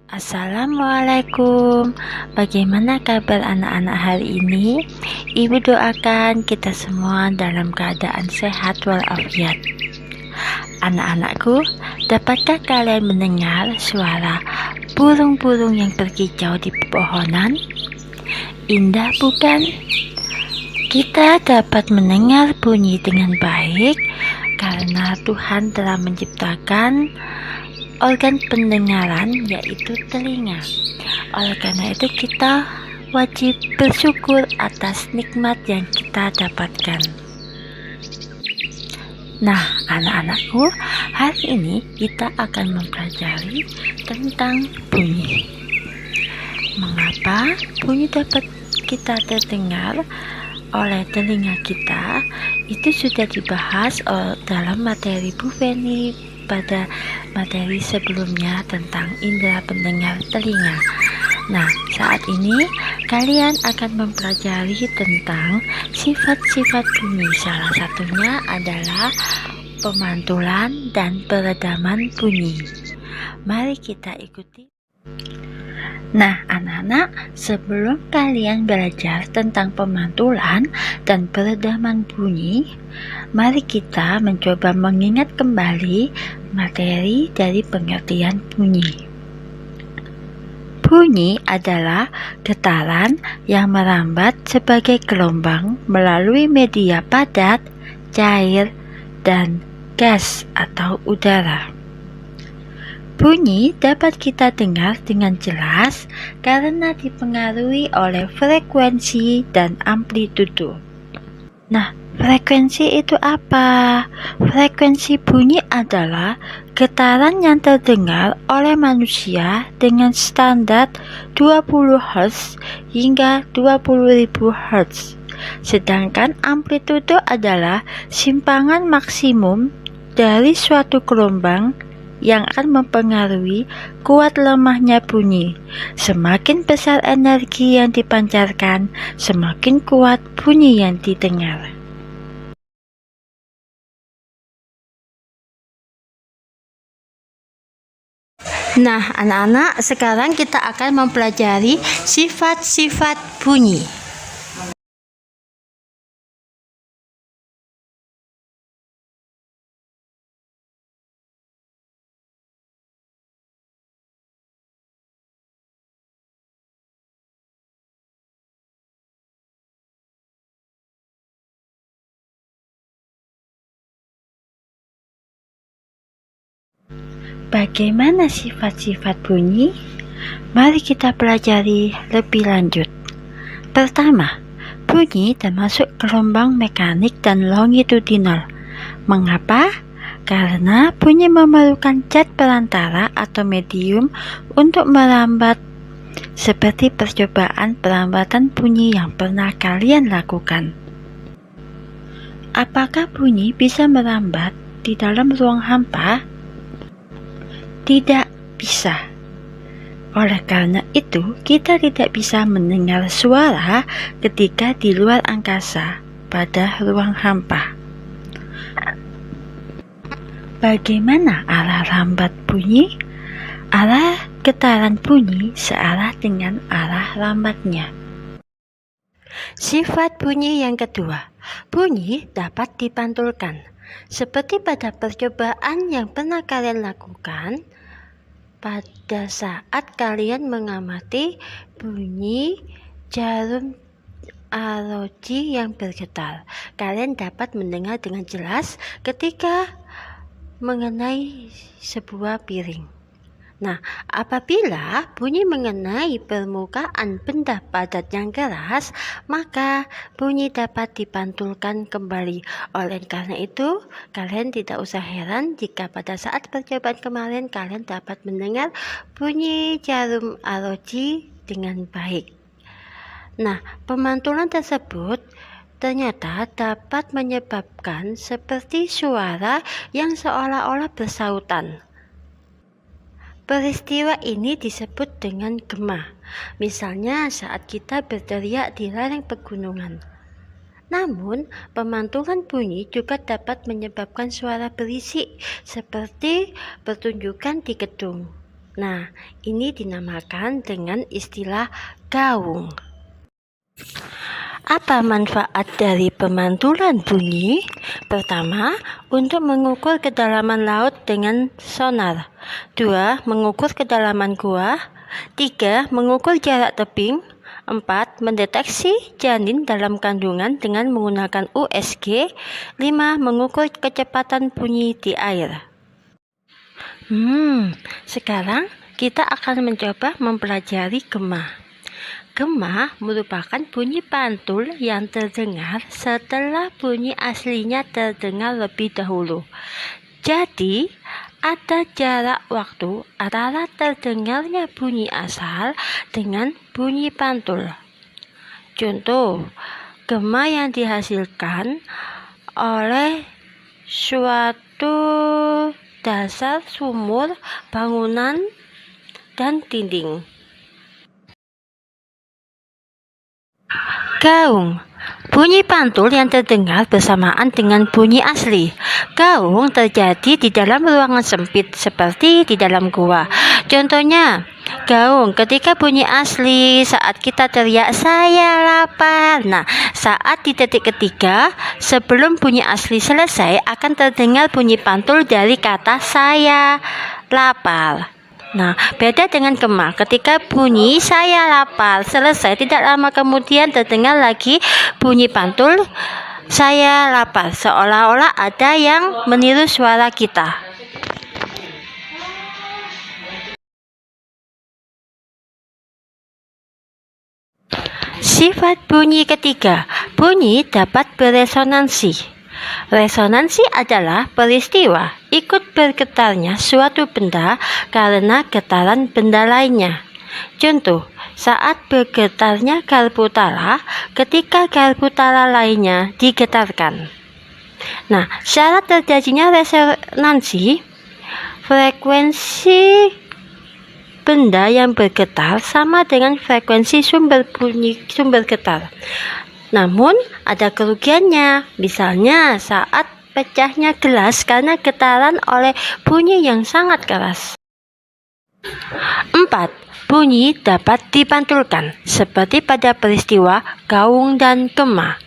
Assalamualaikum. Bagaimana kabar anak-anak hari ini? Ibu doakan kita semua dalam keadaan sehat walafiat. Anak-anakku, dapatkah kalian mendengar suara burung-burung yang berkicau di pepohonan? Indah bukan? Kita dapat mendengar bunyi dengan baik karena Tuhan telah menciptakan organ pendengaran, yaitu telinga. Oleh karena itu kita wajib bersyukur atas nikmat yang kita dapatkan. Nah, anak-anakku, hari ini kita akan mempelajari tentang bunyi. Mengapa bunyi dapat kita terdengar oleh telinga kita? Itu sudah dibahas dalam materi Bu Feni pada materi sebelumnya tentang indera pendengar telinga. Nah, saat ini kalian akan mempelajari tentang sifat-sifat bunyi. Salah satunya adalah pemantulan dan peredaman bunyi. Mari kita ikuti. Nah, anak-anak, sebelum kalian belajar tentang pemantulan dan peredaman bunyi, mari kita mencoba mengingat kembali materi dari pengertian bunyi. Bunyi adalah getaran yang merambat sebagai gelombang melalui media padat, cair, dan gas atau udara. Bunyi dapat kita dengar dengan jelas karena dipengaruhi oleh frekuensi dan amplitudo. Nah, frekuensi itu apa? Frekuensi bunyi adalah getaran yang terdengar oleh manusia dengan standar 20 Hz hingga 20.000 Hz. Sedangkan amplitudo adalah simpangan maksimum dari suatu gelombang yang akan mempengaruhi kuat lemahnya bunyi. Semakin besar energi yang dipancarkan, semakin kuat bunyi yang didengar. Nah, anak-anak, sekarang kita akan mempelajari sifat-sifat bunyi. Bagaimana sifat-sifat bunyi? Mari kita pelajari lebih lanjut. Pertama, bunyi termasuk gelombang mekanik dan longitudinal. Mengapa? Karena bunyi memerlukan zat perantara atau medium untuk merambat, seperti percobaan perambatan bunyi yang pernah kalian lakukan. Apakah bunyi bisa merambat di dalam ruang hampa? Tidak bisa. Oleh karena itu, kita tidak bisa mendengar suara ketika di luar angkasa pada ruang hampa. Bagaimana arah rambat bunyi? Arah getaran bunyi searah dengan arah rambatnya. Sifat bunyi yang kedua, bunyi dapat dipantulkan. Seperti pada percobaan yang pernah kalian lakukan, pada saat kalian mengamati bunyi jarum arloji yang bergetar, kalian dapat mendengar dengan jelas ketika mengenai sebuah piring. Nah, apabila bunyi mengenai permukaan benda padat yang keras, maka bunyi dapat dipantulkan kembali. Oleh karena itu, kalian tidak usah heran jika pada saat percobaan kemarin kalian dapat mendengar bunyi jarum arloji dengan baik. Nah, pemantulan tersebut ternyata dapat menyebabkan seperti suara yang seolah-olah bersautan. Peristiwa ini disebut dengan gema, misalnya saat kita berteriak di lereng pegunungan. Namun, pemantulan bunyi juga dapat menyebabkan suara berisik seperti pertunjukan di gedung. Nah, ini dinamakan dengan istilah gaung. Apa manfaat dari pemantulan bunyi? Pertama, untuk mengukur kedalaman laut dengan sonar. 2. Mengukur kedalaman gua. 3. Mengukur jarak tebing. 4. Mendeteksi janin dalam kandungan dengan menggunakan USG. 5. Mengukur kecepatan bunyi di air. Sekarang kita akan mencoba mempelajari gema. Gema merupakan bunyi pantul yang terdengar setelah bunyi aslinya terdengar lebih dahulu. Jadi, ada jarak waktu antara terdengarnya bunyi asal dengan bunyi pantul. Contoh, gema yang dihasilkan oleh suatu dasar sumur, bangunan, dan dinding. Gaung, bunyi pantul yang terdengar bersamaan dengan bunyi asli. Gaung terjadi di dalam ruangan sempit seperti di dalam gua. Contohnya, gaung ketika bunyi asli saat kita teriak "saya lapar". Nah, saat di detik ketiga sebelum bunyi asli selesai akan terdengar bunyi pantul dari kata "saya lapar". Nah, beda dengan gema. Ketika bunyi "saya lapar" selesai, tidak lama kemudian terdengar lagi bunyi pantul "saya lapar", seolah-olah ada yang meniru suara kita. Sifat bunyi ketiga, bunyi dapat beresonansi. Resonansi adalah peristiwa ikut bergetarnya suatu benda karena getaran benda lainnya. Contoh, saat bergetarnya garpu tala ketika garpu tala lainnya digetarkan. Nah, syarat terjadinya resonansi, frekuensi benda yang bergetar sama dengan frekuensi sumber getar. Namun, ada kerugiannya, misalnya saat pecahnya gelas karena getaran oleh bunyi yang sangat keras. 4. Bunyi dapat dipantulkan, seperti pada peristiwa gaung dan gema.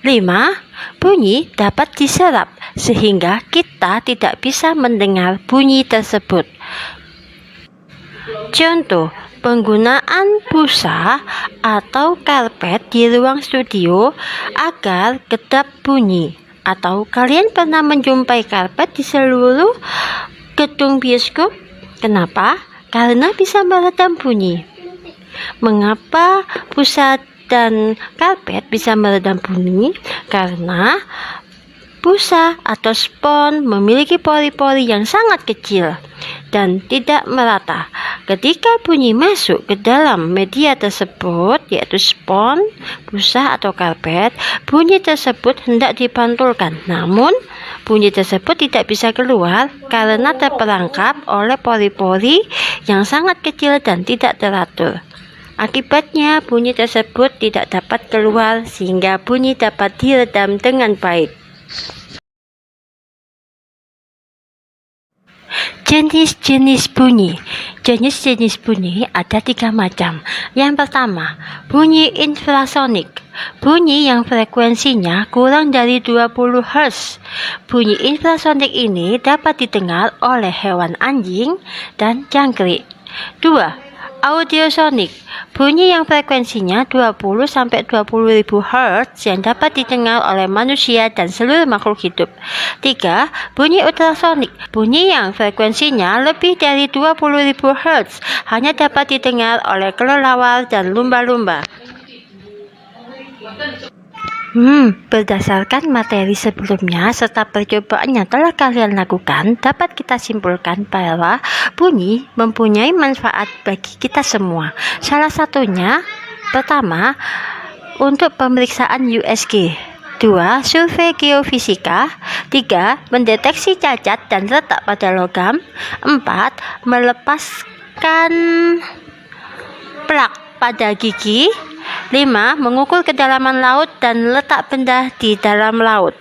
5. Bunyi dapat diserap, sehingga kita tidak bisa mendengar bunyi tersebut. Contoh, penggunaan busa atau karpet di ruang studio agar kedap bunyi. Atau kalian pernah menjumpai karpet di seluruh gedung bioskop? Kenapa? Karena bisa meredam bunyi. Mengapa busa dan karpet bisa meredam bunyi? Karena busa atau spons memiliki pori-pori yang sangat kecil dan tidak merata. Ketika bunyi masuk ke dalam media tersebut, yaitu spons, busa atau karpet, bunyi tersebut hendak dipantulkan. Namun, bunyi tersebut tidak bisa keluar karena terperangkap oleh pori-pori yang sangat kecil dan tidak teratur. Akibatnya, bunyi tersebut tidak dapat keluar sehingga bunyi dapat diredam dengan baik. Jenis-jenis bunyi. Jenis-jenis bunyi ada 3 macam. Yang pertama, bunyi infrasonik. Bunyi yang frekuensinya kurang dari 20 Hz. Bunyi infrasonik ini dapat didengar oleh hewan anjing dan jangkrik. 2. Audiosonik, bunyi yang frekuensinya 20-20.000 Hz yang dapat didengar oleh manusia dan seluruh makhluk hidup. 3. Bunyi ultrasonik, bunyi yang frekuensinya lebih dari 20.000 Hz hanya dapat didengar oleh kelelawar dan lumba-lumba. Berdasarkan materi sebelumnya serta percobaan yang telah kalian lakukan, dapat kita simpulkan bahwa bunyi mempunyai manfaat bagi kita semua. Salah satunya, pertama, untuk pemeriksaan USG. 2. Survei geofisika. 3. Mendeteksi cacat dan retak pada logam. 4. Melepaskan plak pada gigi. 5. Mengukur kedalaman laut dan letak benda di dalam laut.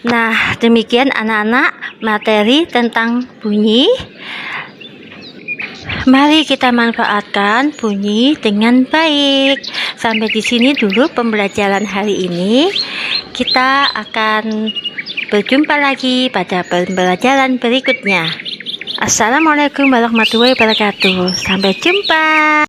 Nah, demikian anak-anak materi tentang bunyi. Mari kita manfaatkan bunyi dengan baik. Sampai di sini dulu pembelajaran hari ini. Kita akan berjumpa lagi pada pembelajaran berikutnya. Assalamualaikum warahmatullahi wabarakatuh. Sampai jumpa.